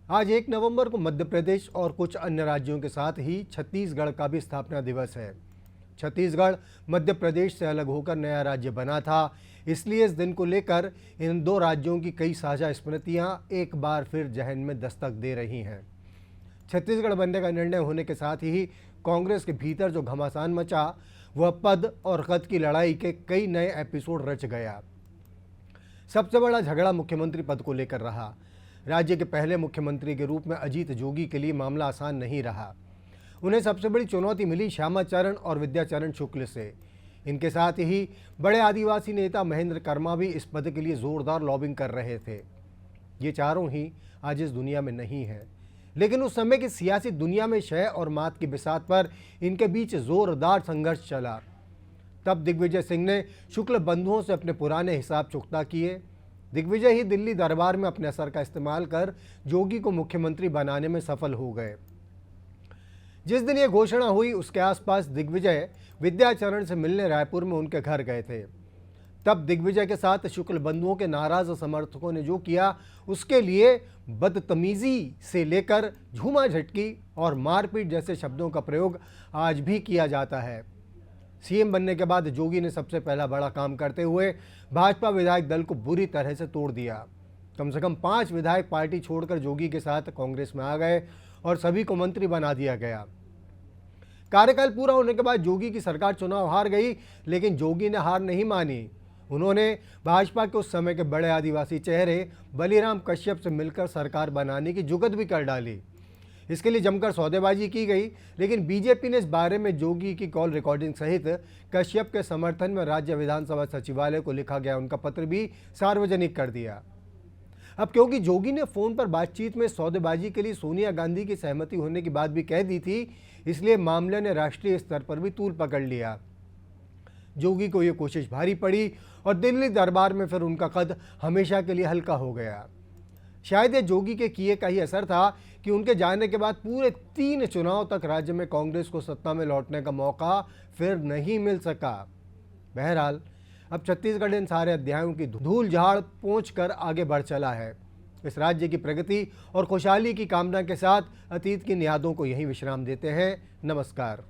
आज 1 नवंबर को मध्य प्रदेश और कुछ अन्य राज्यों के साथ ही छत्तीसगढ़ का भी स्थापना दिवस है। छत्तीसगढ़ मध्य प्रदेश से अलग होकर नया राज्य बना था, इसलिए इस दिन को लेकर इन दो राज्यों की कई साझा स्मृतियां एक बार फिर जहन में दस्तक दे रही हैं। छत्तीसगढ़ बनने का निर्णय होने के साथ ही कांग्रेस के भीतर जो घमासान मचा, वह पद और कद की लड़ाई के कई नए एपिसोड रच गया। सबसे बड़ा झगड़ा मुख्यमंत्री पद को लेकर रहा। राज्य के पहले मुख्यमंत्री के रूप में अजीत जोगी के लिए मामला आसान नहीं रहा। उन्हें सबसे बड़ी चुनौती मिली श्यामाचरण और विद्याचरण शुक्ल से। इनके साथ ही बड़े आदिवासी नेता महेंद्र कर्मा भी इस पद के लिए जोरदार लॉबिंग कर रहे थे। ये चारों ही आज इस दुनिया में नहीं हैं, लेकिन उस समय की सियासी दुनिया में शय और मात की बिसात पर इनके बीच जोरदार संघर्ष चला। तब दिग्विजय सिंह ने शुक्ल बंधुओं से अपने पुराने हिसाब चुकता किए। दिग्विजय ही दिल्ली दरबार में अपने असर का इस्तेमाल कर जोगी को मुख्यमंत्री बनाने में सफल हो गए। जिस दिन ये घोषणा हुई, उसके आसपास दिग्विजय विद्याचरण से मिलने रायपुर में उनके घर गए थे। तब दिग्विजय के साथ शुक्ल बंधुओं के नाराज समर्थकों ने जो किया, उसके लिए बदतमीजी से लेकर झूमा झटकी और मारपीट जैसे शब्दों का प्रयोग आज भी किया जाता है। सीएम बनने के बाद जोगी ने सबसे पहला बड़ा काम करते हुए भाजपा विधायक दल को बुरी तरह से तोड़ दिया। कम से कम 5 विधायक पार्टी छोड़कर जोगी के साथ कांग्रेस में आ गए और सभी को मंत्री बना दिया गया। कार्यकाल पूरा होने के बाद जोगी की सरकार चुनाव हार गई, लेकिन जोगी ने हार नहीं मानी। उन्होंने भाजपा के उस समय के बड़े आदिवासी चेहरे बलीराम कश्यप से मिलकर सरकार बनाने की जुगत भी कर डाली। इसके लिए जमकर सौदेबाजी की गई, लेकिन बीजेपी ने इस बारे में जोगी की कॉल रिकॉर्डिंग सहित कश्यप के समर्थन में राज्य विधानसभा सचिवालय को लिखा गया उनका पत्र भी सार्वजनिक कर दिया। अब क्योंकि जोगी ने फोन पर बातचीत में सौदेबाजी के लिए सोनिया गांधी की सहमति होने की बात भी कह दी थी, इसलिए मामले ने राष्ट्रीय स्तर पर भी तूल पकड़ लिया। जोगी को यह कोशिश भारी पड़ी और दिल्ली दरबार में फिर उनका कद हमेशा के लिए हल्का हो गया। शायद ये जोगी के किए का ही असर था कि उनके जाने के बाद पूरे 3 चुनाव तक राज्य में कांग्रेस को सत्ता में लौटने का मौका फिर नहीं मिल सका। बहरहाल अब छत्तीसगढ़ इन सारे अध्यायों की धूल झाड़ पोंछ कर आगे बढ़ चला है। इस राज्य की प्रगति और खुशहाली की कामना के साथ अतीत की यादों को यहीं विश्राम देते हैं। नमस्कार।